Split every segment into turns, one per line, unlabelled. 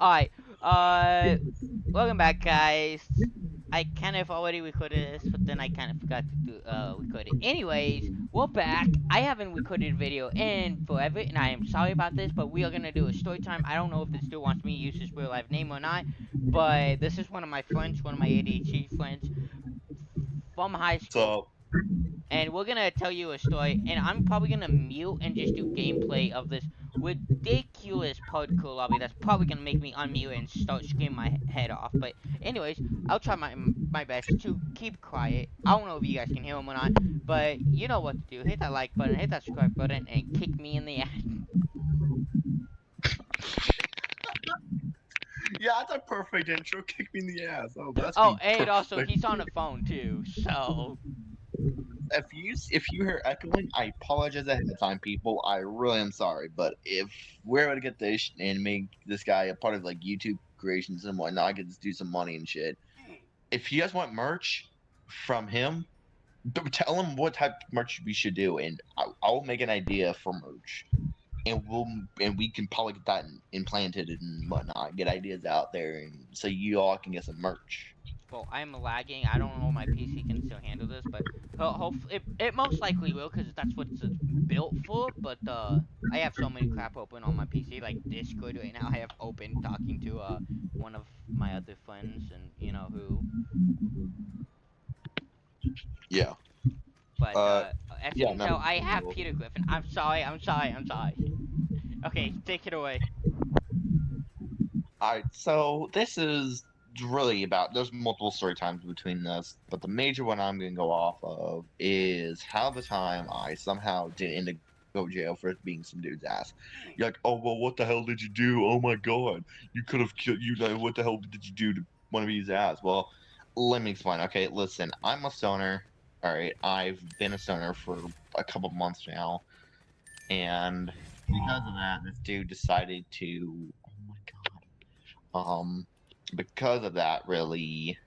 Alright, welcome back, guys. I kind of already recorded this, but then I kind of forgot to record it. Anyways, we're back. I haven't recorded a video in forever, and I am sorry about this, but we are gonna do a story time. I don't know if this dude wants me to use his real life name or not, but this is one of my friends, one of my ADHD friends from high school,
So
and we're gonna tell you a story, and I'm probably gonna mute and just do gameplay of this ridiculous parkour lobby that's probably gonna make me unmute and start screaming my head off. But anyways, I'll try my best to keep quiet. I don't know if you guys can hear him or not, but you know what to do. Hit that like button, hit that subscribe button, and kick me in the ass.
yeah, that's a perfect intro. Kick me in the ass. Oh, that's
Oh,
be
and also
perfect.
he's on the phone too, so
If you hear echoing, I apologize ahead of time, people. I really am sorry, but if we're able to get this and make this guy a part of like YouTube creations and whatnot, I could just do some money and shit. If you guys want merch from him, tell him what type of merch we should do, and I'll make an idea for merch. And we can probably get that implanted and whatnot, get ideas out there, and so you all can get some merch.
well, I'm lagging. I don't know if my PC can still handle this, but hopefully it most likely will because that's what it's built for. But I have so many crap open on my PC, like Discord right now. I have open talking to one of my other friends, and you know who.
Yeah.
But
Uh.
as you
Yeah.
can
No.
tell, I have Peter Griffin. I'm sorry. I'm sorry. I'm sorry. Okay, take it away.
All right. So this is really about. There's multiple story times between this, but the major one I'm gonna go off of is how the time I somehow did end up go to jail for being some dude's ass. You're like, oh well, what the hell did you do? Oh my god, you could have killed. You know what the hell did you do to one of these ass? Well, let me explain. Okay, listen, I'm a stoner. All right, I've been a stoner for a couple months now, and because of that, this dude decided to. Oh my god. Because of that, really,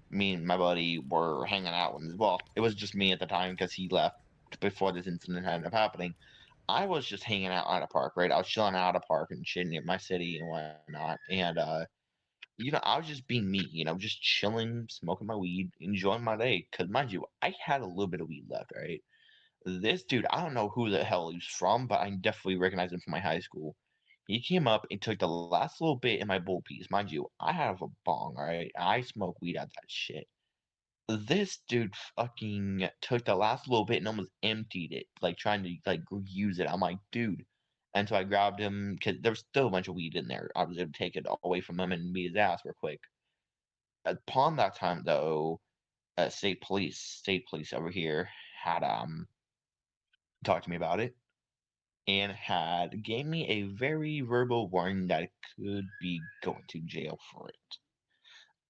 me and my buddy were hanging out when well, it was just me at the time because he left before this incident ended up happening. I was just hanging out at a park, right? I was chilling out at a park and shit near my city and whatnot, and I was just being me, just chilling, smoking my weed, enjoying my day. Cause mind you, I had a little bit of weed left, right? This dude, I don't know who the hell he's from, but I definitely recognize him from my high school. He came up and took the last little bit in my bowl piece. Mind you, I have a bong, alright? I smoke weed out that shit. This dude fucking took the last little bit and almost emptied it, like trying to like use it. I'm like, dude. And so I grabbed him because there was still a bunch of weed in there. I was able to take it away from him and beat his ass real quick. Upon that time, though, state police over here had talked to me about it and had gave me a very verbal warning that I could be going to jail for it.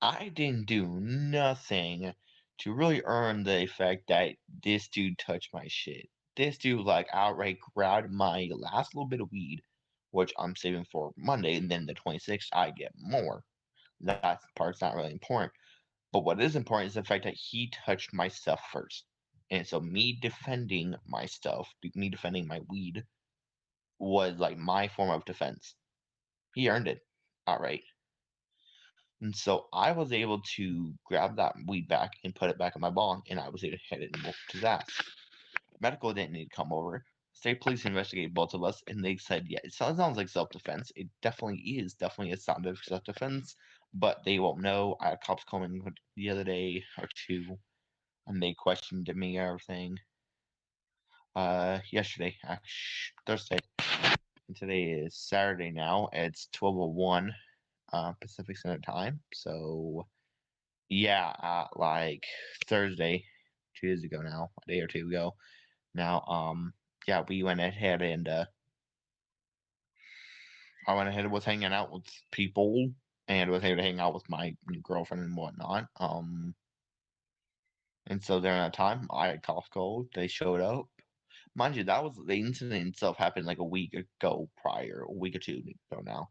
I didn't do nothing to really earn the effect that this dude touched my shit. This dude like outright grabbed my last little bit of weed, which I'm saving for Monday, and then the 26th I get more. That part's not really important. But what is important is the fact that he touched my stuff first. And so me defending my stuff, me defending my weed, was like my form of defense. He earned it outright. And so I was able to grab that weed back and put it back in my bong, and I was able to hit it and whoop his ass. Medical didn't need to come over. State police investigated both of us, and they said, yeah, it sounds like self defense. It definitely is, definitely a sound of self defense, but they won't know. I had cops coming the other day or two, and they questioned me and everything. Yesterday, actually, Thursday, and today is Saturday now. It's 12:01 Pacific Standard Time. So yeah, like Thursday, 2 days ago now, a day or two ago. Now, yeah, we went ahead and I went ahead and was hanging out with people and was able to hang out with my new girlfriend and whatnot. And so during that time, I had cough cold. They showed up. Mind you, that was the incident itself happened like a week ago prior, a week or 2 ago now.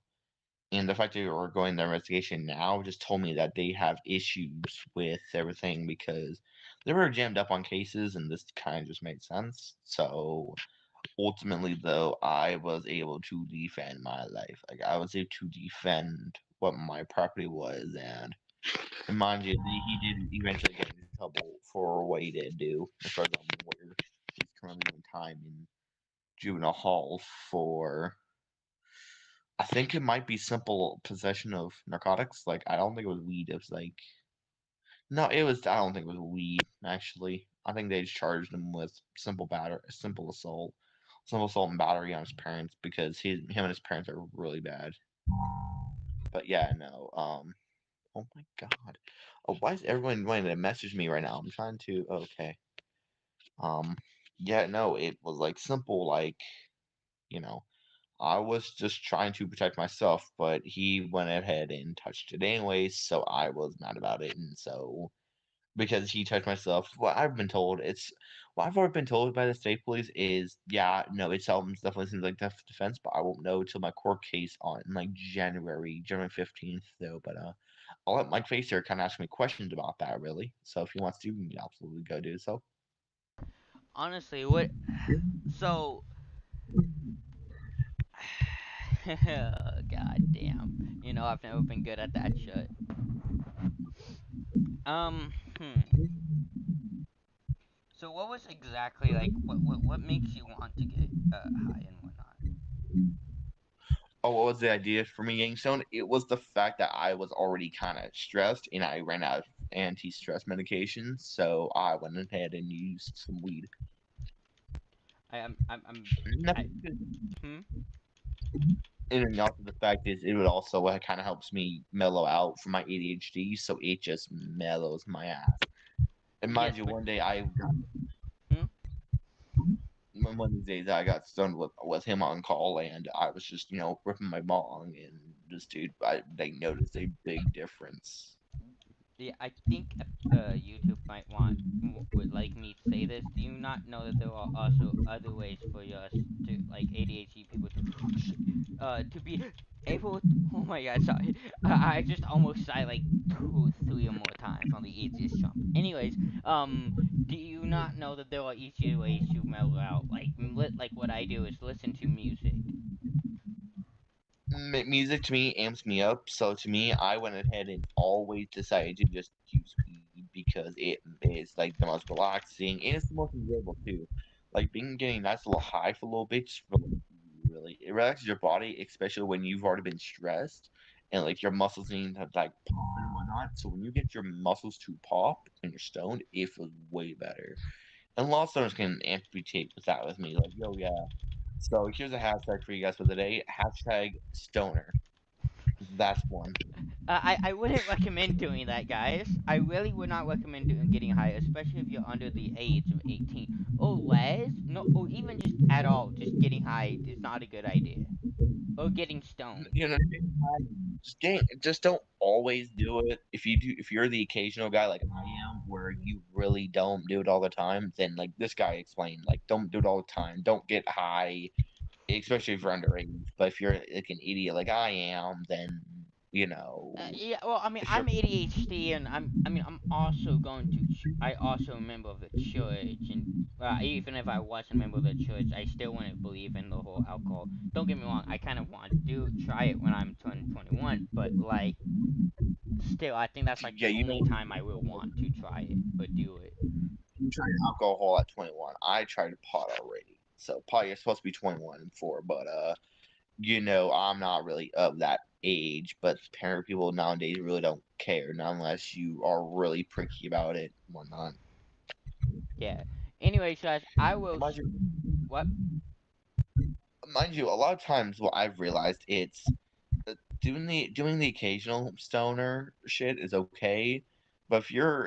And the fact that we're going the investigation now just told me that they have issues with everything because they were jammed up on cases, and this kind of just made sense. So Ultimately, though, I was able to defend my life. Like I was able to defend what my property was, and mind you, he did eventually get into trouble for what he did do. As far as I'm aware, he's currently doing time in juvenile hall for. I think it might be simple possession of narcotics. Like I don't think it was weed. It was like no, it was. I don't think it was weed. Actually, I think they just charged him with simple assault and battery on his parents because him and his parents are really bad. But yeah, no. Oh my god. Oh, why is everyone wanting to message me right now? I'm trying to. Okay. Um. Yeah, no. It was like simple, like you know. I was just trying to protect myself, but he went ahead and touched it anyways, so I was mad about it, and so because he touched myself. What I've already been told by the state police is yeah, no, it sounds definitely seems like defense, but I won't know till my court case on like January 15th though. But I'll let Mike Facer kind of ask me questions about that really. So if he wants to, he can absolutely go do so.
Honestly, what? So, god damn. You know, I've never been good at that shit. Hmm. So, what was exactly like? What makes you want to get high and whatnot?
Oh, what was the idea for me getting stoned? It was the fact that I was already kind of stressed and I ran out of anti-stress medications, so I went ahead and used some weed.
I'm. I.
Nothing.
Hmm.
And also the fact is, it would also kind of helps me mellow out from my ADHD, so it just mellows my ass. And
Yes,
mind you,
but.
one day I got
Hmm.
one of these days I got stoned with him on call, and I was just ripping my bong, and this dude, they noticed a big difference.
Yeah, I think YouTube might would like me to say this. Do you not know that there are also other ways for us to like ADHD people to be able? Oh my God, sorry. I just almost sighed like two, three or more times on the easiest jump. Anyways, do you not know that there are easier ways to mellow out? Like what I do is listen to music.
Music to me amps me up, so to me, I went ahead and always decided to just use weed because it is like the most relaxing and it's the most enjoyable too. Like being getting nice little high for a little bit, just really it relaxes your body, especially when you've already been stressed and like your muscles need to like pop and whatnot. So when you get your muscles to pop when you're stoned, it feels way better. And a lot of stoners can amputate with that with me, like yo yeah. So here's a hashtag for you guys for the day. Hashtag stoner. That's one.
I wouldn't recommend doing that, guys. I really would not recommend getting high, especially if you're under the age of 18 or less. No, or even just at all. Just getting high is not a good idea. Or getting stoned.
You know, just don't always do it. If you're the occasional guy like I am, where you really don't do it all the time, then like this guy explained, like don't do it all the time. Don't get high, especially if you're underage. But if you're like an idiot like I am, then you know,
Yeah, well, I mean,
if you're
I'm ADHD, and I'm also going to. I also a member of the church, and even if I wasn't a member of the church, I still wouldn't believe in the whole alcohol. Don't get me wrong, I kind of want to try it when I'm 21, but like, still, I think that's like
yeah,
the only time I will want to try it or do it.
you tried alcohol at 21. I tried pot already. So pot you're supposed to be 21 and four, but I'm not really of that age, but parent people nowadays really don't care, not unless you are really pricky about it and whatnot.
Yeah. Anyways, guys, I will.
Mind you,
What?
a lot of times what I've realized it's doing the occasional stoner shit is okay, but if your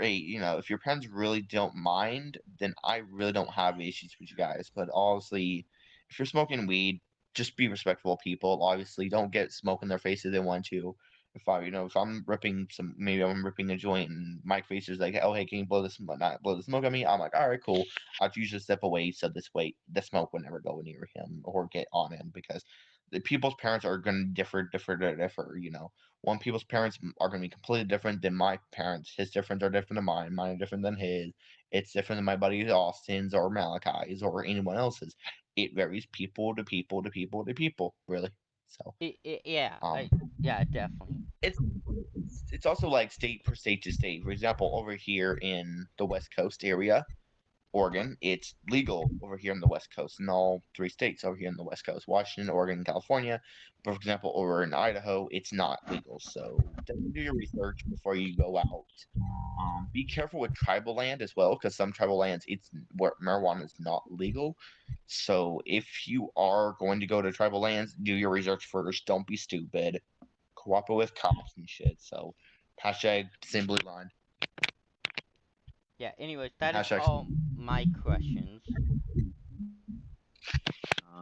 parents really don't mind, then I really don't have issues with you guys. But obviously, if you're smoking weed, just be respectful of people. Obviously, don't get smoke in their faces if they want to. If I'm ripping maybe I'm ripping a joint and Mike Facer's like, oh hey, can you blow the smoke at me? I'm like, all right, cool. I'd usually step away so this way the smoke would never go near him or get on him because the people's parents are going to differ. One people's parents are going to be completely different than my parents. His different are different than mine. Mine are different than his. It's different than my buddy Austin's or Malachi's or anyone else's. It varies people to people to people to people, really. So,
Yeah,
um,
yeah, definitely.
it's it's also like state per state to state. For example, over here in the West Coast area, Oregon, it's legal over here in the West Coast, in all 3 states over here in the West Coast, Washington, Oregon, and California. But for example, over in Idaho, it's not legal. So definitely do your research before you go out. Be careful with tribal land as well, because some tribal lands, it's where marijuana is not legal. So if you are going to go to tribal lands, do your research first. Don't be stupid. Cooperate with cops and shit. So hashtag simply line.
Yeah, anyways, that is
Hashtag.
all my questions.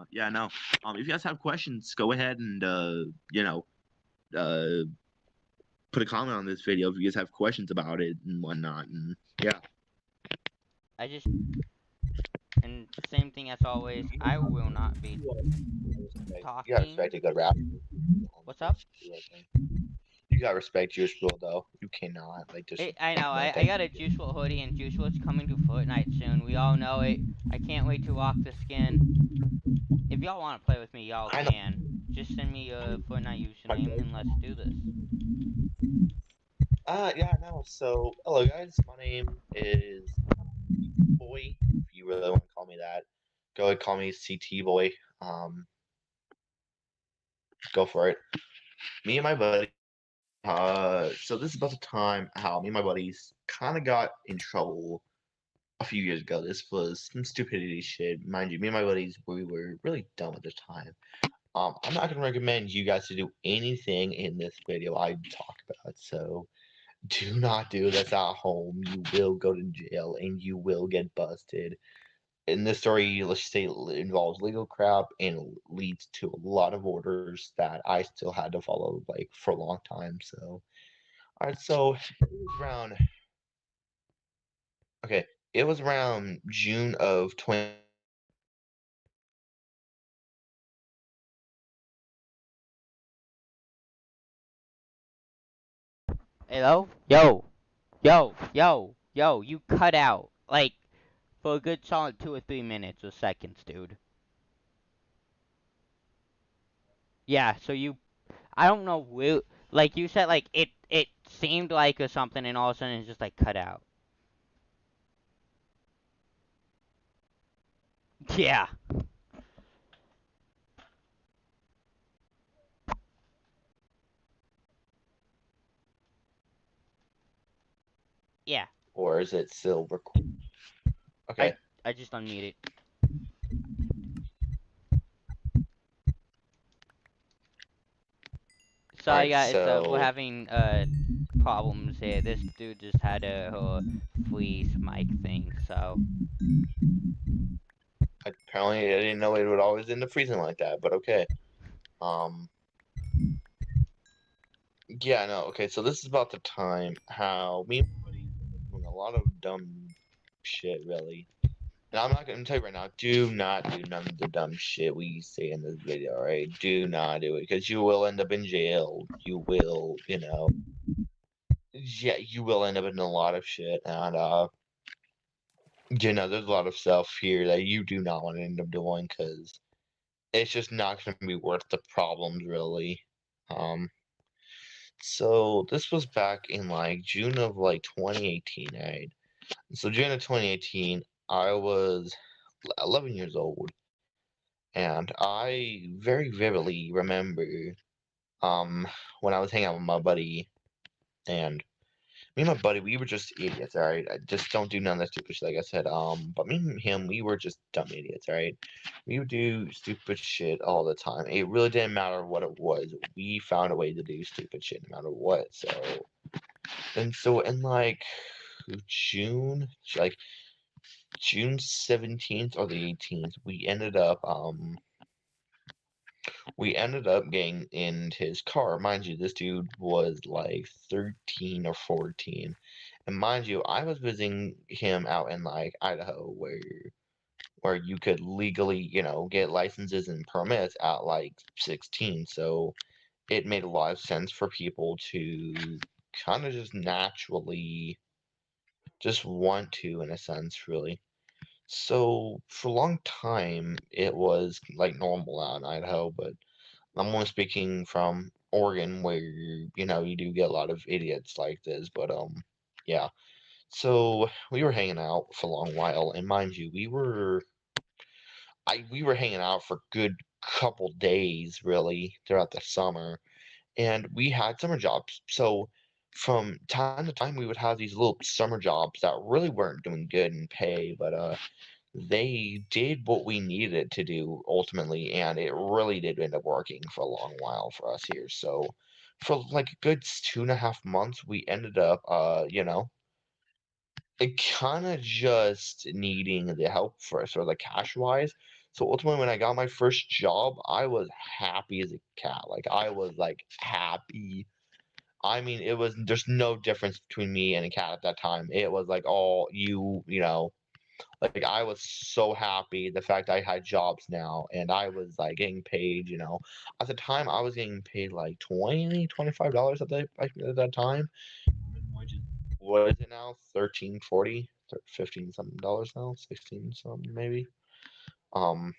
Yeah, no. If you guys have questions, go ahead and uh, put a comment on this video if you guys have questions about it and whatnot. And yeah,
And same thing as always, I will not be
you gotta
talking.
respect a good rap.
What's up?
You gotta respect Juice WRLD though. You cannot like just.
I know, I got a Juice WRLD hoodie, and Juice WRLD's coming to Fortnite soon. We all know it. I can't wait to rock the skin. If y'all want to play with me, y'all can. Just send me a Fortnite username and let's do this.
Yeah, no. So, hello guys. My name is Boy. If you really want to call me that, go ahead, call me CT Boy. Go for it. Me and my buddy. So this is about the time how me and my buddies kind of got in trouble a few years ago. This was some stupidity shit, mind you. Me and my buddies, we were really dumb at the time. I'm not gonna recommend you guys to do anything in this video I talk about. So do not do this at home. You will go to jail and you will get busted. And this story, let's say, involves legal crap and leads to a lot of orders that I still had to follow like for a long time. So, all right, so it was around. Okay, it was around June of 20.
Hello? Yo, you cut out. Like, for a good solid 2 or 3 minutes or seconds, dude. Yeah, so I don't know, like you said, like, it seemed like or something, and all of a sudden it just, like, cut out. Yeah. Yeah.
Or is it still recording? Okay.
I just unmuted. Sorry
Alright,
guys, we're
so
having problems here. This dude just had a whole freeze mic thing, so
apparently I didn't know it would always end up freezing like that, but okay. Um Yeah, no, okay, so this is about the time how me and my buddy were doing a lot of dumb shit, really. And I'm not gonna tell you right now, do not do none of the dumb shit we say in this video, alright? Do not do it, because you will end up in jail. You will, yeah, you will end up in a lot of shit, and, there's a lot of stuff here that you do not want to end up doing, because it's just not gonna be worth the problems, really. Um, So this was back in like June of like 2018, right? So June of 2018, I was 11 years old, and I very vividly remember when I was hanging out with my buddy, and me and my buddy, we were just idiots, alright? I just don't do none of that stupid shit, like I said. But me and him, we were just dumb idiots, alright? We would do stupid shit all the time. It really didn't matter what it was. We found a way to do stupid shit no matter what. So in like June, like June 17th or the 18th, we ended up getting in his car. Mind you, this dude was like 13 or 14. And mind you, I was visiting him out in like Idaho where you could legally, get licenses and permits at like 16. So it made a lot of sense for people to kind of just naturally just want to, in a sense, really. So for a long time, it was like normal out in Idaho, but I'm only speaking from Oregon, where you do get a lot of idiots like this. But yeah. So we were hanging out for a long while, and mind you, we were hanging out for a good couple days, really, throughout the summer, and we had summer jobs. So from time to time, we would have these little summer jobs that really weren't doing good in pay, but they did what we needed it to do ultimately, and it really did end up working for a long while for us here. So for like a good 2.5 months, we ended up, it kind of just needing the help for sort of the cash wise. So ultimately, when I got my first job, I was happy as a cat. Like I was like happy. I mean, there's no difference between me and a cat at that time. It was like all like I was so happy the fact I had jobs now, and I was like getting paid. At the time I was getting paid like $25 at that time. Which is what is it now? 13.40, 15 something dollars now, 16 something maybe. Um,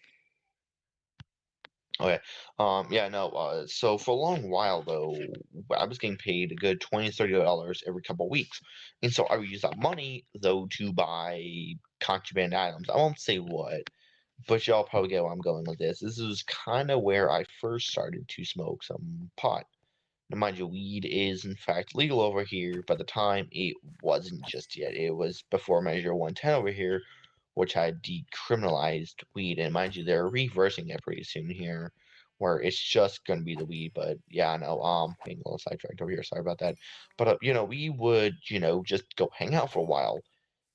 okay. Yeah, no. So for a long while though, I was getting paid a good $20-30 every couple of weeks, and so I would use that money though to buy contraband items. I won't say what, but y'all probably get where I'm going with this. This is kind of where I first started to smoke some pot. Now, mind you, weed is in fact legal over here. By the time it wasn't just yet. It was before Measure 110 over here, which had decriminalized weed. And mind you, they're reversing it pretty soon here, where it's just going to be the weed. But yeah, I know. Being a little sidetracked over here. Sorry about that. But we would just go hang out for a while.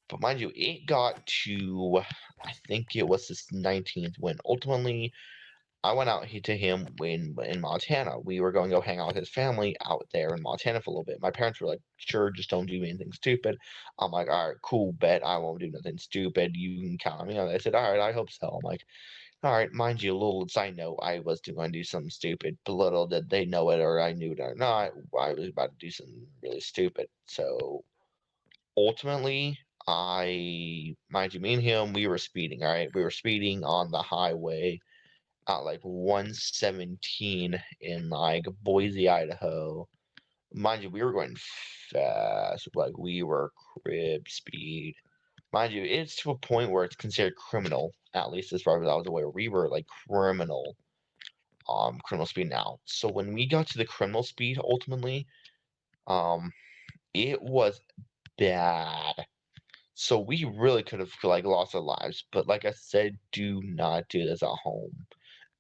But mind you, it got to, I think it was this 19th when ultimately I went out to him in Montana. We were going to go hang out with his family out there in Montana for a little bit. My parents were like, "Sure, just don't do anything stupid." I'm like, "All right, cool, bet I won't do nothing stupid. You can count on me." They said, "All right, I hope so." I'm like, "All right." Mind you, a little side note, I was going to do something stupid, but little did they know it or I knew it or not. I was about to do something really stupid. So ultimately, mind you, me and him, we were speeding. All right, we were speeding on the highway at like 117 in like Boise, Idaho. Mind you, we were going fast. Like we were crib speed. Mind you, it's to a point where it's considered criminal, at least as far as I was aware. We were like criminal speed now. So when we got to the criminal speed ultimately, um, it was bad. So we really could have like lost our lives. But like I said, do not do this at home.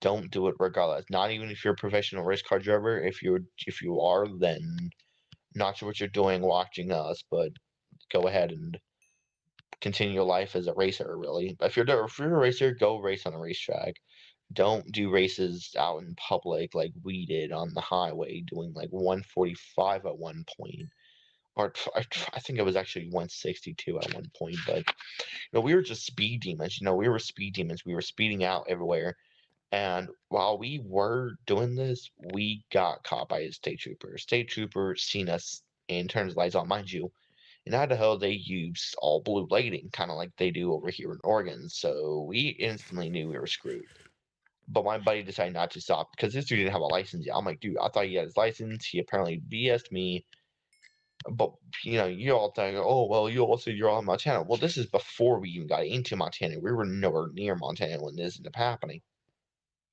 Don't do it regardless. Not even if you're a professional race car driver. If you are, then not sure what you're doing watching us, but go ahead and continue your life as a racer. Really, if you're a racer, go race on a racetrack. Don't do races out in public like we did on the highway, doing like 145 at one point, or I think it was actually 162 at one point. But we were just speed demons. We were speed demons. We were speeding out everywhere. And while we were doing this, we got caught by a state trooper. State trooper seen us and turned his lights on. Mind you, in Idaho, they use all blue lighting, kind of like they do over here in Oregon. So we instantly knew we were screwed. But my buddy decided not to stop because this dude didn't have a license yet. I'm like, dude, I thought he had his license. He apparently BS'd me. But you all think, oh well, you all said you're on Montana. Well, this is before we even got into Montana. We were nowhere near Montana when this ended up happening.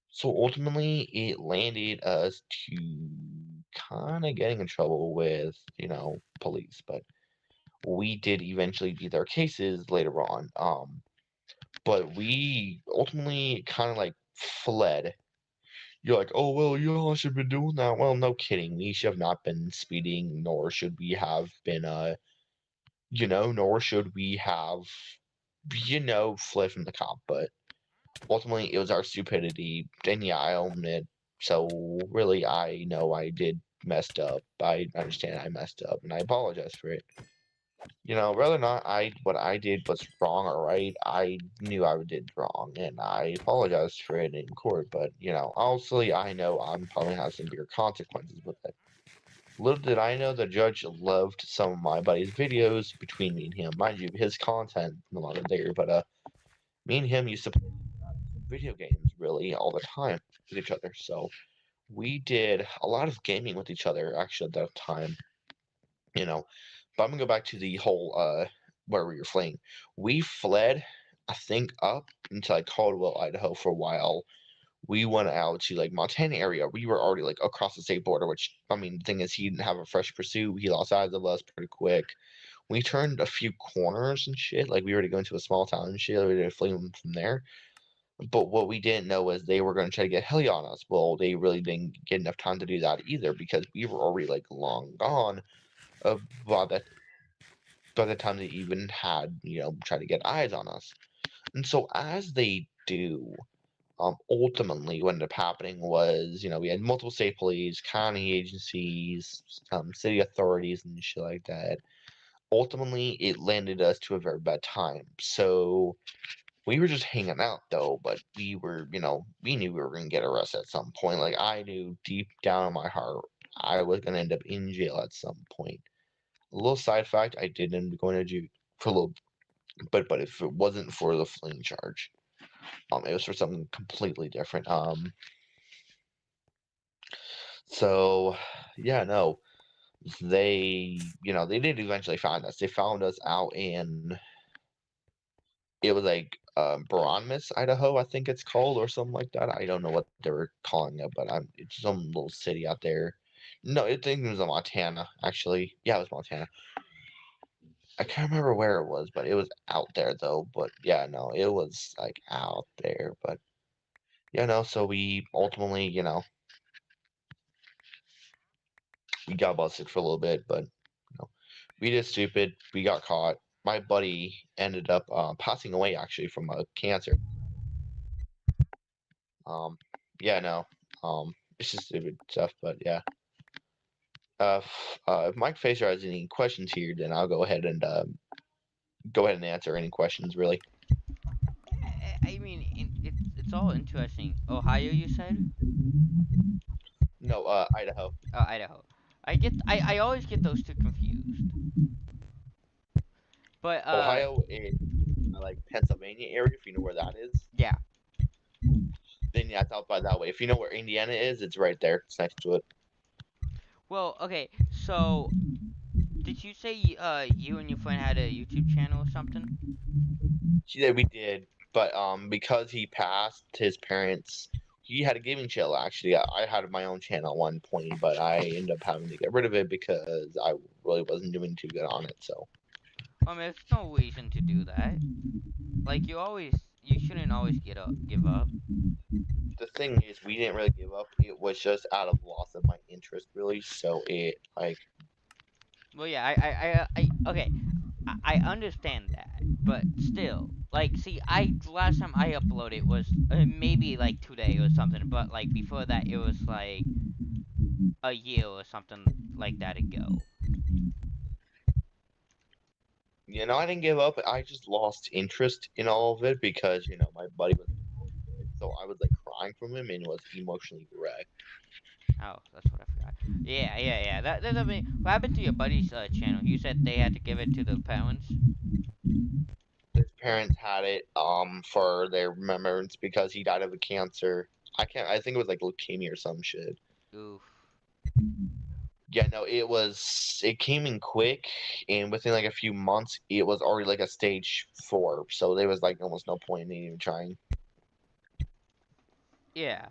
So ultimately, it landed us to kind of getting in trouble with, police. But we did eventually beat their cases later on. But we ultimately kind of like fled. You're like, oh, well, you all should have been doing that. Well, no kidding. We should have not been speeding, nor should we have been, nor should we have, fled from the cop. But ultimately it was our stupidity, and yeah, I own it. So really, I know I did messed up. I understand I messed up, and I apologize for it. Whether or not what I did was wrong or right, I knew I did wrong, and I apologized for it in court. But obviously, I know I'm probably have some bigger consequences with it. Little did I know the judge loved some of my buddy's videos between me and him. Mind you, his content no longer there, but me and him used to play video games really all the time with each other. So we did a lot of gaming with each other actually at that time, you know. But I'm gonna go back to the whole where we were fleeing. We fled, I think, up into like Caldwell, Idaho for a while. We went out to like Montana area. We were already like across the state border, which I mean, the thing is, he didn't have a fresh pursuit. He lost eyes of us pretty quick. We turned a few corners and shit. Like we were to go into a small town and shit. We were to flee them from there. But what we didn't know was they were going to try to get heli on us. Well, they really didn't get enough time to do that either because we were already like long gone. By the time they even had tried to get eyes on us. And so as they do, ultimately what ended up happening was, we had multiple state police, county agencies, city authorities, and shit like that. Ultimately, it landed us to a very bad time. So we were just hanging out though, but we were, we knew we were gonna get arrested at some point. Like I knew deep down in my heart I was gonna end up in jail at some point. A little side fact, I did end up going to jail for a little, but if it wasn't for the fleeing charge, it was for something completely different. So yeah, no, they did eventually find us. They found us out in, it was like Bronmus, Idaho, I think it's called, or something like that. I don't know what they were calling it, but it's some little city out there. No, I think it was in Montana, actually. Yeah, it was Montana. I can't remember where it was, but it was out there though. But yeah, no, it was like out there. But yeah, no, so we ultimately, we got busted for a little bit, but we did stupid. We got caught. My buddy ended up passing away actually from cancer. Um, yeah, no, it's just stupid stuff, but yeah. If Mike Facer has any questions here, then I'll go ahead and answer any questions. Really,
I mean, it's all interesting. Ohio, you said?
no, Idaho,
Oh, Idaho. I always get those two confused. But
Ohio is like Pennsylvania area. If you know where that is,
yeah.
then yeah, it's out by that way. If you know where Indiana is, it's right there. It's next to it.
Well, okay. So, did you say you and your friend had a YouTube channel or something?
Yeah, we did, but because he passed, his parents, he had a gaming channel actually. I had my own channel at one point, but I ended up having to get rid of it because I really wasn't doing too good on it. So
I mean, there's no reason to do that. Like you shouldn't always give up.
the thing is, we didn't really give up. It was just out of loss of my interest, really. So it like,
Well, yeah, okay. I understand that, but still, like, see, last time I uploaded was maybe like today or something, but like before that, it was like a year or something like that ago.
I didn't give up. I just lost interest in all of it because my buddy was so I was like crying from him and was emotionally wrecked.
Oh, that's what I forgot. Yeah. I mean, what happened to your buddy's channel? You said they had to give it to the parents.
His parents had it for their remembrance because he died of a cancer. I think it was like leukemia or some shit.
Oof.
Yeah, no, it came in quick and within like a few months it was already like a stage 4. So there was like almost no point in even trying.
Yeah.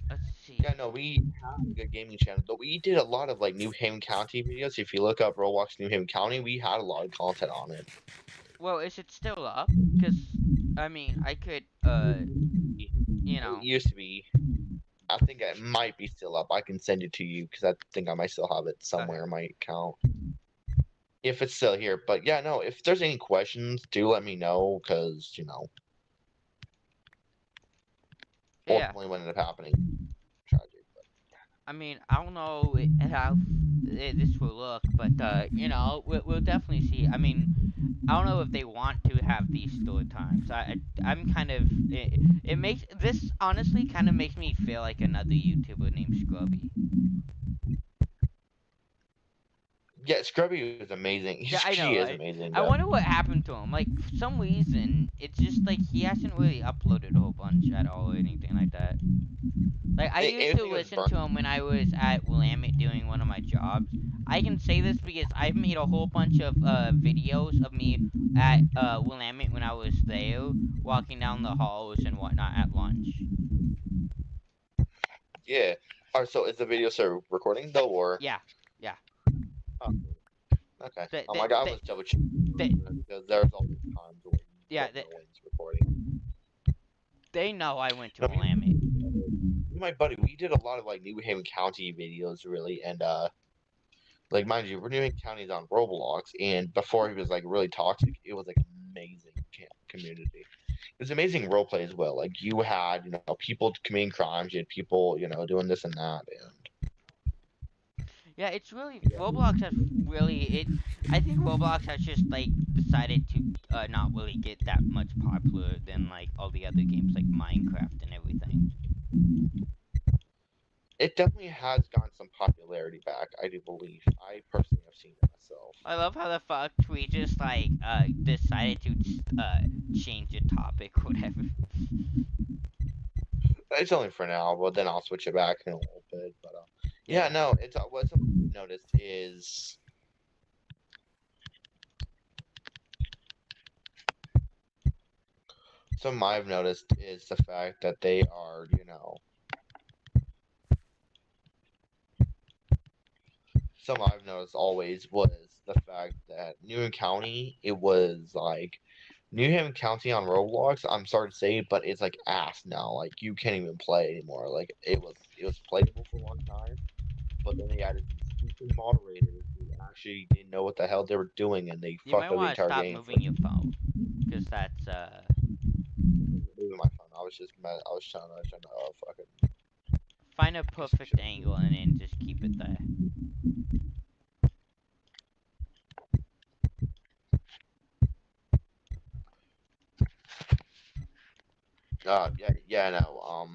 Let's
Yeah,
see.
no, we had a good gaming channel, but we did a lot of like New Haven County videos. If you look up Roblox New Haven County, we had a lot of content on it.
Well, is it still up? Cause I mean, I could you
It
know.
used to be. I think it might be still up. I can send it to you because I think I might still have it
Okay.
somewhere in my account if it's still here. But yeah, no, if there's any questions, do let me know because
Yeah.
ultimately what ended up happening, tragic.
I mean, I don't know how this will look, but you know, we'll definitely see. I mean, I don't know if they want to have these story times. I'm kind of it makes this honestly kind of makes me feel like another YouTuber named Scrubby.
Yeah, Scrubby is amazing.
Yeah, I
She
know.
is amazing
I
though.
wonder what happened to him. Like for some reason, it's just like he hasn't really uploaded a whole bunch at all or anything like that. Like I used to
Everything was
listen to
burnt.
him when I was at Willamette doing one of my jobs. I can say this because I've made a whole bunch of videos of me at Willamette when I was there, walking down the halls and whatnot at lunch.
Yeah. Alright, so is the video still recording though, or?
Yeah, yeah.
Oh, okay.
They,
Oh
they,
my god, I
they,
was double checking
they,
because there's always times where you
yeah,
don't know when it's recording.
they know I went to
No,
Willamette.
my buddy, we did a lot of like New Haven County videos really, and like mind you, New Haven County is on Roblox, and before he was like really toxic, it was like amazing community. It was amazing role play as well. Like you had, people committing crimes, you had people, doing this and that, and
Yeah, it's really
yeah.
Roblox has really it. I think Roblox has just like decided to not really get that much popular than like all the other games like Minecraft and everything.
It definitely has gotten some popularity back, I do believe. I personally have seen it myself.
I love how the fuck we just like decided to change the topic whatever.
It's only for now, but then I'll switch it back in a little bit. But yeah,
Yeah.
no, it's what something I've noticed is something I've noticed is the fact that they are, something I've noticed always was the fact that New Haven County, it was like New Haven County on Roblox. I'm sorry to say, but it's like ass now. Like you can't even play anymore. Like it was playable for a long time, but then they added some stupid moderators who actually didn't know what the hell they were doing, and they
You might
fucked up the
want to
entire
stop
game for
moving your phone cuz that's
moving my phone. I was trying to fucking
find a
get some
perfect
shit.
angle and then just keep it there.
Yeah, no.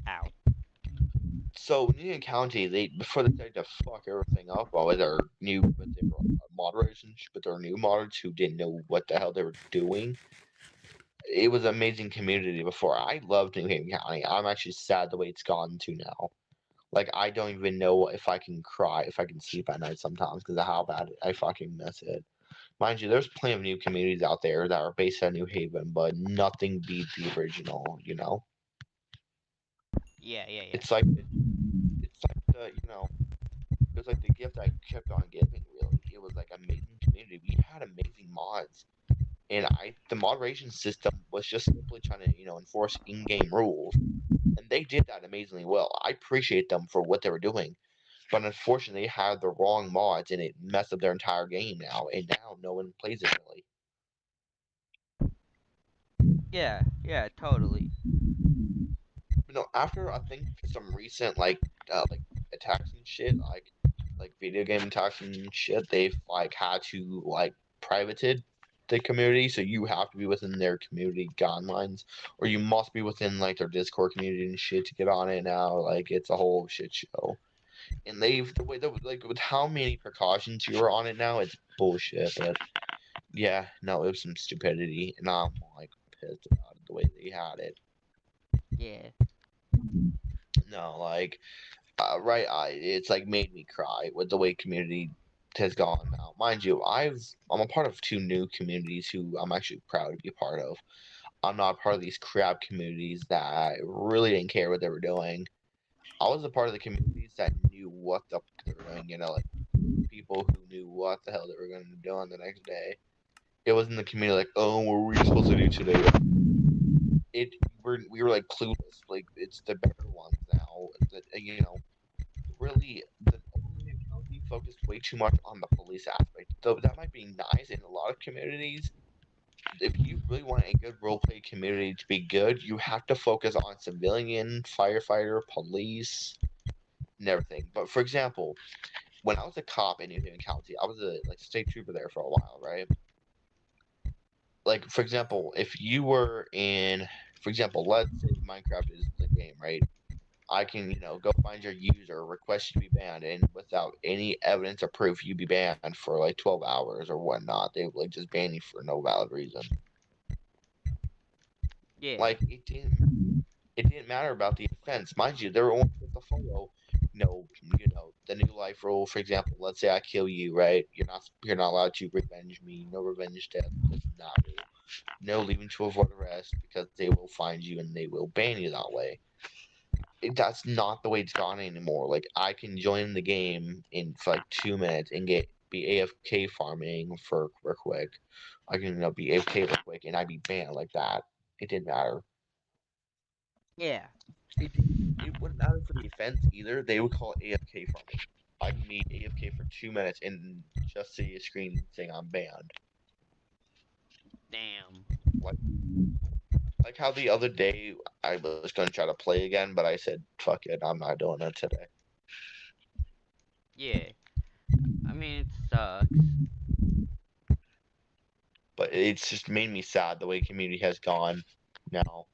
Ow.
So Union County, they before they decided to fuck everything up, with their moderators with their new modders who didn't know what the hell they were doing. It was an amazing community before. I loved New Haven County. I'm actually sad the way it's gotten to now. Like I don't even know if I can cry, if I can sleep at night sometimes because of how bad I fucking miss it. Mind you, there's plenty of new communities out there that are based on New Haven, but nothing beat the original.
Yeah, yeah, yeah.
It's like it was like the gift I kept on giving. Really, it was like amazing community. We had amazing mods, and the moderation system was just simply trying to enforce in-game rules, and they did that amazingly well. I appreciate them for what they were doing, but unfortunately, they had the wrong mods, and it messed up their entire game now. And now no one plays it really.
Yeah, yeah, totally.
After I think some recent like attacks and shit, like video game attacks and shit, they've like had to like privated the community, so you have to be within their community guidelines, or you must be within like their Discord community and shit to get on it now. Like it's a whole shit show. And they've the way that like with how many precautions you're on it now, it's bullshit. But yeah, no, it was some stupidity, and I'm like pissed about it the way they had it.
Yeah.
No, like right, it's like made me cry with the way community has gone now. Mind you, I'm a part of two new communities who I'm actually proud to be a part of. I'm not part of these crap communities that really didn't care what they were doing. I was a part of the communities that knew what the fuck they were doing. Like people who knew what the hell they were going to do on the next day. It was in the community like, oh, what were we supposed to do today? We were like clueless. Like it's the better ones now that really the Oregon County focused way too much on the police aspect. Though that might be nice in a lot of communities. If you really want a good roleplay community to be good, you have to focus on civilian, firefighter, police. and everything. But for example, when I was a cop in New Haven County, I was a like state trooper there for a while, right? Like for example, if you were in, for example, let's say Minecraft is the game, right? I can, go find your user, request you to be banned, and without any evidence or proof, you be banned for like 12 hours or whatnot. They would like just ban you for no valid reason.
Yeah.
Like it didn't matter about the offense, mind you. They were only supposed to follow, the new life rule. For example, let's say I kill you, right? You're not allowed to revenge me. No revenge death. This is not rule. No leaving to avoid arrest because they will find you and they will ban you that way. That's not the way it's gone anymore. Like I can join the game in for like 2 minutes and be AFK farming for real quick. I can be AFK real quick and I'd be banned like that. It didn't matter.
Yeah.
It wouldn't matter for the offense either. They would call it AFK farming. I can be AFK for 2 minutes and just see a screen saying I'm banned.
Damn.
Like like how the other day I was gonna try to play again, but I said fuck it, I'm not doing it today.
Yeah. I mean, it sucks.
But it's just made me sad the way community has gone now.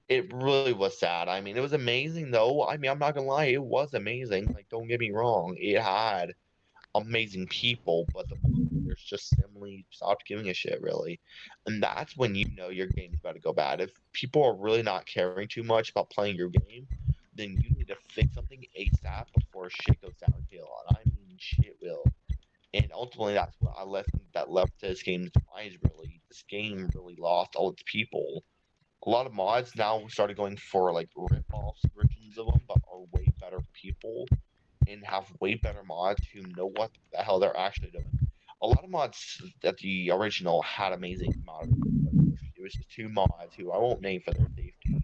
It really was sad. I mean, it was amazing though. I mean, I'm not gonna lie, it was amazing. Like, don't get me wrong, it had amazing people, but the moderators just simply stopped giving a shit, really. And that's when you know your game's about to go bad. If people are really not caring too much about playing your game, then you need to fix something ASAP before shit goes downhill. And I mean, shit will. And ultimately, that's what I left this game's demise. Really, this game really lost all its people. A lot of mods now started going for like rip-off versions of them, but are way better people and have way better mods who know what the hell they're actually doing. A lot of mods that the original had amazing mods, but it was just two mods who I won't name for their safety.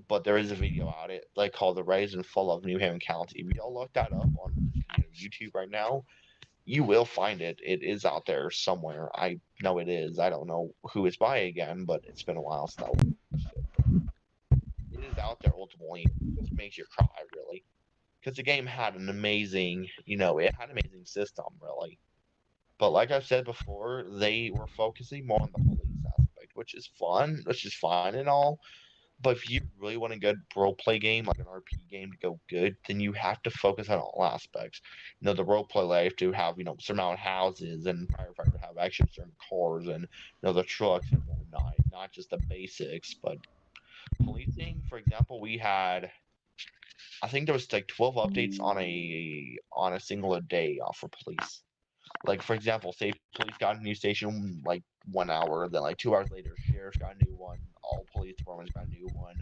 But there is a video out it like called "The Rise and Fall of New Haven County." If y'all look that up on YouTube right now, you will find it. It is out there somewhere. I know it is. I don't know who it's by again, but it's been a while since I watched it. It is out there ultimately. It just makes you cry, really. Because the game had an amazing, it had an amazing system, really. But like I've said before, they were focusing more on the police aspect, which is fine and all. But if you really want a good role play game, like an RP game to go good, then you have to focus on all aspects. The role play life to have, surmount houses and firefighter have actually certain cars and the trucks and whatnot. Not just the basics, but policing, for example, we had I think there was like 12 updates on a single day for police. Like for example, say police got a new station like 1 hour, then like 2 hours later, sheriff's got a new one, all police departments got a new one.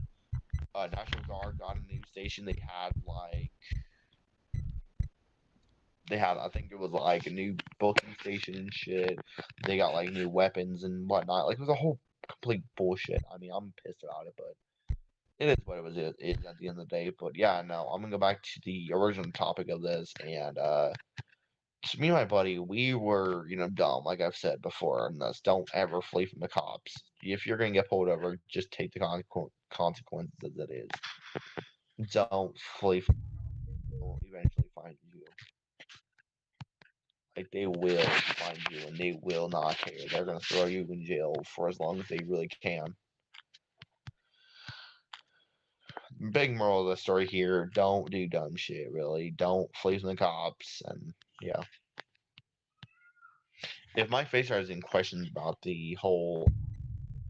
National Guard got a new station. They had I think it was like a new booking station and shit. They got like new weapons and whatnot. Like it was a whole complete bullshit. I mean, I'm pissed about it, but it is what it is at the end of the day. But yeah, no, I'm gonna go back to the original topic of this, and just me and my buddy, we were dumb, like I've said before, and thus don't ever flee from the cops. If you're gonna get pulled over, just take the consequences as it is. Don't flee from. They'll eventually find you. Like they will find you, and they will not care. They're gonna throw you in jail for as long as they really can. Big moral of the story here: don't do dumb shit. Really, don't flee from the cops. And yeah, if my face has any questions about the whole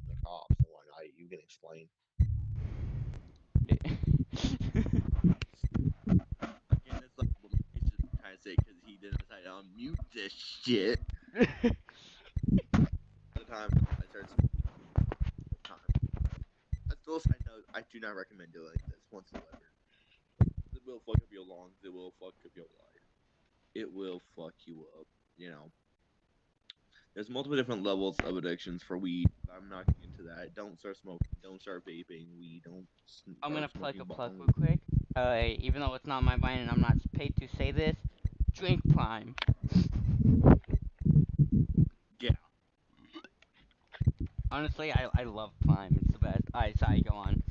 the cops and whatnot, you can explain. Again, it's like what my face is trying to say because he didn't decide to unmute this shit. At the time I started time. As still a side note, I do not recommend doing this whatsoever. It will fuck up your lungs. It will fuck up your life. It will fuck you up. There's multiple different levels of addictions for weed. I'm not getting into that. Don't start smoking. Don't start vaping weed. Don't
I'm
start
gonna plug
smoking
a plug
bong.
real quick. Even though it's not my mine and I'm not paid to say this, drink Prime.
Yeah.
Honestly, I love Prime. It's the best. Alright, sorry, go on.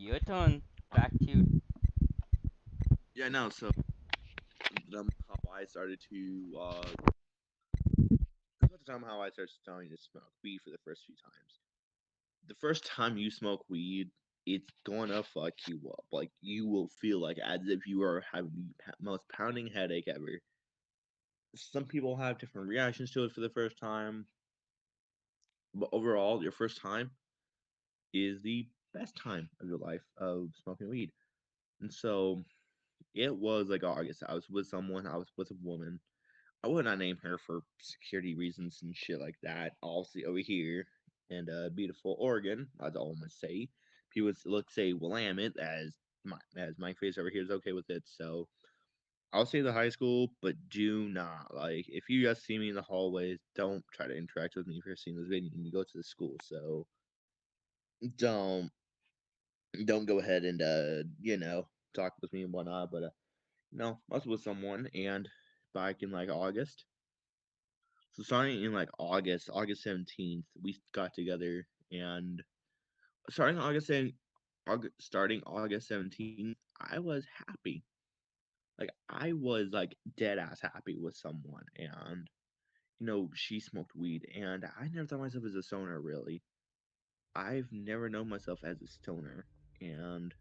Your turn. Back to you.
Yeah, no. So how I started to about the time how I started starting to smoke weed for the first few times. The first time you smoke weed, it's gonna fuck you up. Like you will feel like as if you are having the most pounding headache ever. Some people have different reactions to it for the first time, but overall, your first time is the best time of your life of smoking weed. And so it was like August. I was with someone. I was with a woman. I would not name her for security reasons and shit like that. Obviously, over here in beautiful Oregon, as all must say, people would say Willamette as my face over here is okay with it. So I'll say the high school, but do not like if you just see me in the hallways, don't try to interact with me if you're seeing this video and you go to the school. So don't don't go ahead and talk with me and whatnot. But no, I was with someone and back in like August. So starting in like August 17th, we got together and starting starting August 17th, I was happy. Like I was like dead ass happy with someone and she smoked weed and I never thought myself as a stoner really. I've never known myself as a stoner and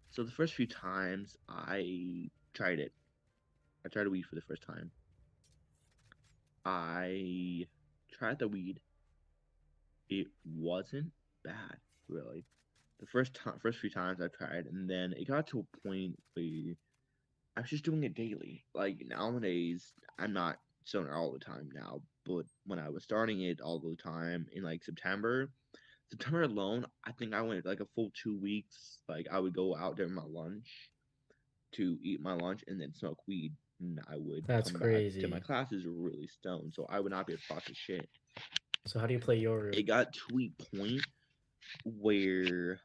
so the first few times tried it. I tried weed for the first time. I tried the weed. It wasn't bad, really. First few times I tried, and then it got to a point where I was just doing it daily. Like nowadays, I'm not stoner all the time now, but when I was starting it all the time in like September alone, I think I went like a full 2 weeks. Like I would go out during my lunch to eat my lunch and then smoke weed. And I would
That's
come back to my
crazy.
classes really stoned, so I would not be able to process shit.
So how do you play your route?
It got to a point where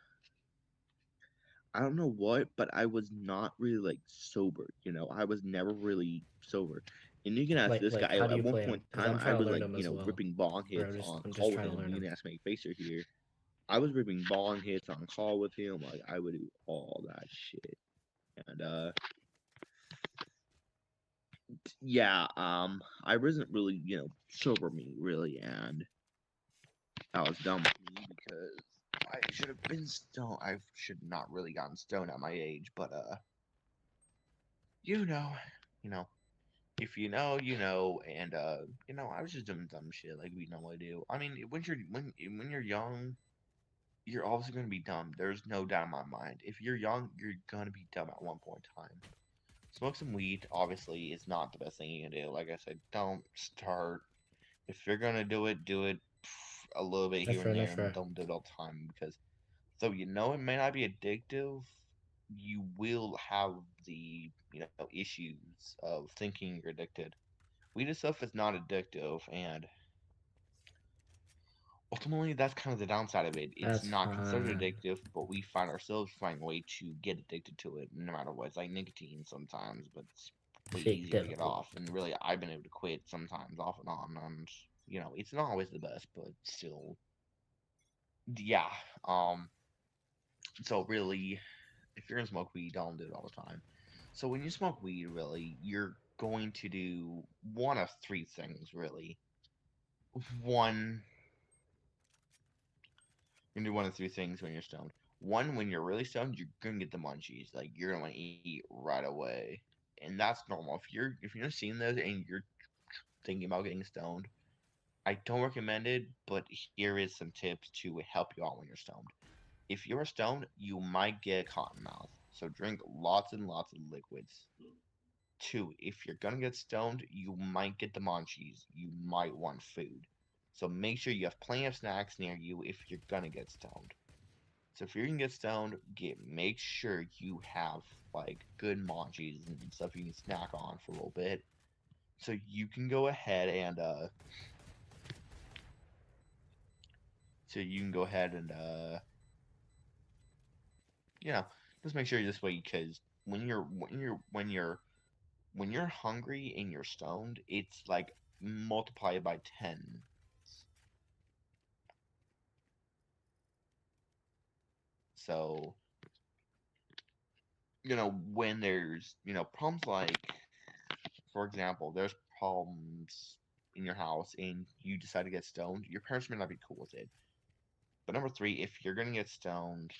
I don't know what, but I was not really like sober. I was never really sober. And you can ask this guy.
How do
At
you
one
play
point
them?
in
Because
time,
I'm
I
trying to
was
learn
like,
them as well.
ripping bong
Or
hits on
I'm just
call with
trying to
him.
learn
You
them.
can ask my facer here. I was ripping bong hits on call with him. Like I would do all that shit. And yeah, I wasn't really sober me really, and that was dumb of me because I should have been stoned. I should not really gotten stoned at my age, but you know, you know, if you know, you know, and I was just doing dumb shit like we normally do. I mean, when you're young, you're also gonna be dumb. There's no doubt in my mind. If you're young, you're gonna be dumb at one point in time. Smoke some weed, obviously, is not the best thing you can do. Like I said, don't start. If you're gonna do it a little bit
That's
here and
fair.
there,
That's
and
fair.
don't do it all the time because so it may not be addictive. You will have the issues of thinking you're addicted. Weed itself is not addictive, and ultimately that's kind of the downside of it. It's
That's
not considered
fine.
addictive, but we find ourselves finding a way to get addicted to it, no matter what. It's like nicotine sometimes, but it's way
Fake
easier to get
devil.
off. And really, I've been able to quit sometimes off and on, and it's not always the best, but still, yeah. Um, so really, if you're gonna smoke weed, don't do it all the time. So when you smoke weed, really, you're going to do one of three things, really. One, you can do one of three things when you're stoned. One, when you're really stoned, you're gonna get the munchies. Like you're gonna want to eat right away, and that's normal. If you're seeing those and you're thinking about getting stoned, I don't recommend it. But here is some tips to help you out when you're stoned. If you're stoned, you might get cotton mouth. So drink lots and lots of liquids. Two, if you're gonna get stoned, you might get the munchies. You might want food. So make sure you have plenty of snacks near you if you're gonna get stoned. So if you're gonna get stoned, make sure you have like good munchies and stuff you can snack on for a little bit. So you can go ahead and you know just make sure you're this way because when you're hungry and you're stoned, it's like multiplied by 10. So when there's, problems like, for example, there's problems in your house and you decide to get stoned, your parents may not be cool with it. But number three, if you're gonna get stoned,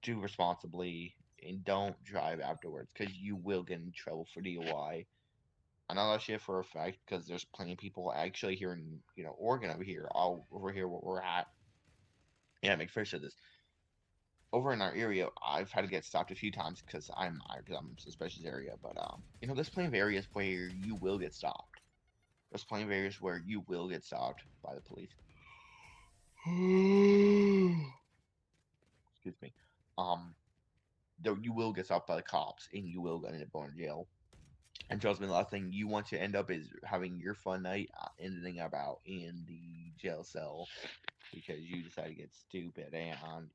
do responsibly and don't drive afterwards because you will get in trouble for DUI. I know that shit for a fact because there's plenty of people actually here in Oregon over here where we're at. Yeah, make sure this over in our area. I've had to get stopped a few times because I'm in a suspicious area. But there's plenty of areas where you will get stopped. There's plenty of areas where you will get stopped by the police. Excuse me. Um, though you will get stopped by the cops and you will end up going to jail. And trust me, the last thing you want to end up is having your fun night ending up out in the jail cell because you decided to get stupid and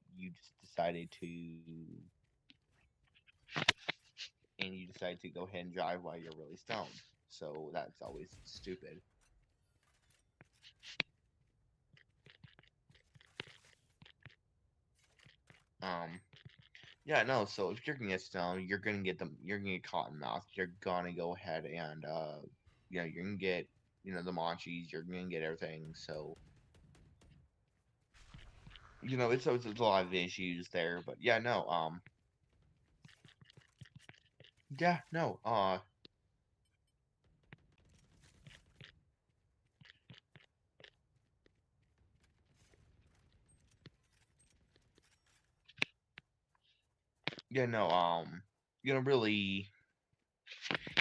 you decide to go ahead and drive while you're really stoned. So that's always stupid. Yeah, no. So if you're gonna get stoned, you're gonna get caught in mouth. You're gonna go ahead and you're gonna get the munchies. You're gonna get everything. So it's a lot of issues there. But yeah, no. Yeah, no. Yeah, no. Really,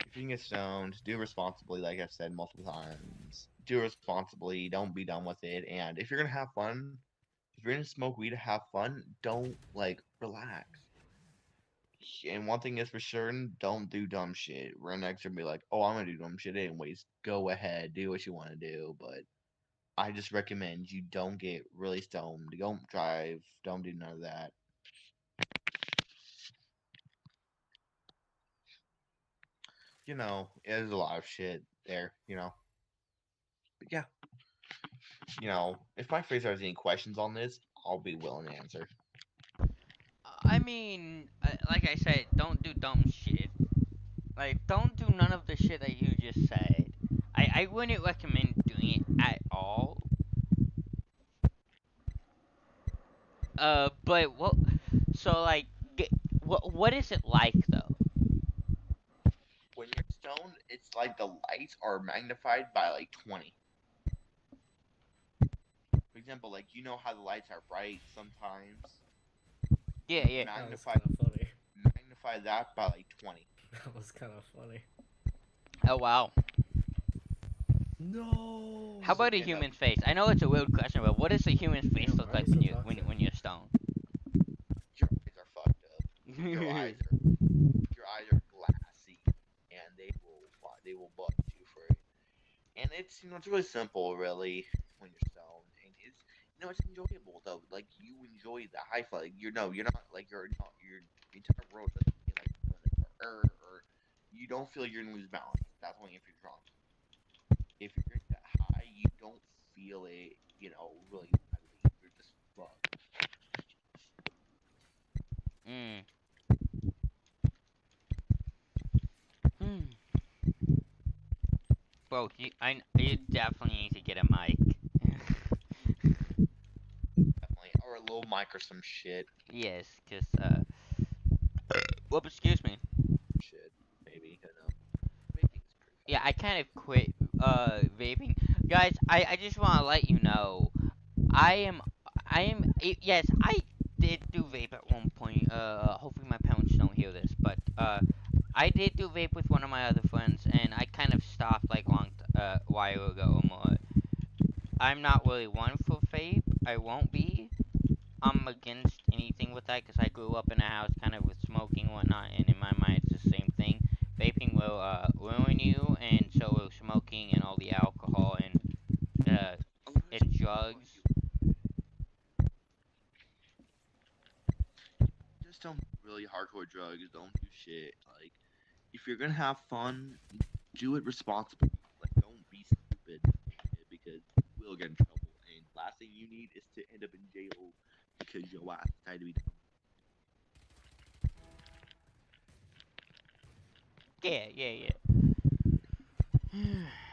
if you can get stoned, do responsibly. Like I've said multiple times, do responsibly. Don't be done with it. And if you're gonna have fun, if you're gonna smoke weed to have fun, don't relax. And one thing is for certain, don't do dumb shit. Rednecks are gonna be like, "Oh, I'm gonna do dumb shit anyways." Go ahead, do what you want to do, but I just recommend you don't get really stoned. Don't drive. Don't do none of that. There's a lot of shit there. But yeah, if my face has any questions on this, I'll be willing to answer.
I mean, like I said, don't do dumb shit. Like, don't do none of the shit that you just said. I wouldn't recommend doing it at all. But what? So like, what is it like though?
When you're stoned, it's like the lights are magnified by 20. For example, how the lights are bright sometimes.
Yeah, yeah.
That was
Magnify
kind of funny.
magnify that by 20.
That was kind of funny.
Oh wow.
No.
How about a human face? I know it's a weird question, but what does a human face
Damn,
look
why are
like
you
when
so
you
toxic?
when you're stoned?
Your eyes are fucked up. Your eyes are glassy, and they will bug you for it. And it's really simple, really, when you're stoned, and it's enjoyable though. Like you enjoy the high five. You're not your entire world doesn't feel like you're or you don't feel you're gonna lose balance. That's only if you're drunk. If you're drinking that high, you don't feel it, really badly. You're just fucked.
Mm. Hmm. Bro, you definitely need to get a mic.
Definitely, or a little mic or some shit.
Yes, cause whoop, excuse me.
Shit, maybe. I don't know. Vaping is pretty
Yeah,
fun.
I kind of quit vaping. Guys, I just want to let you know, yes, I did do vape at one point. Hopefully my parents don't hear this, but I did do vape with one of my other friends, and I kind of stopped like while ago or more. I'm not really one for vape. I won't be. I'm against anything with that because I grew up in a house kind of with smoking and whatnot, and in my mind it's the same thing. Vaping will ruin you, and so will smoking and all the alcohol uh,
A lot of
and
people want
drugs.
you just don't do really hardcore drugs. Don't do shit. If you're gonna have fun, do it responsibly. Don't be stupid because you will get in trouble. And last thing you need is to end up in jail because your ass decided to be dumb.
Yeah, yeah, yeah.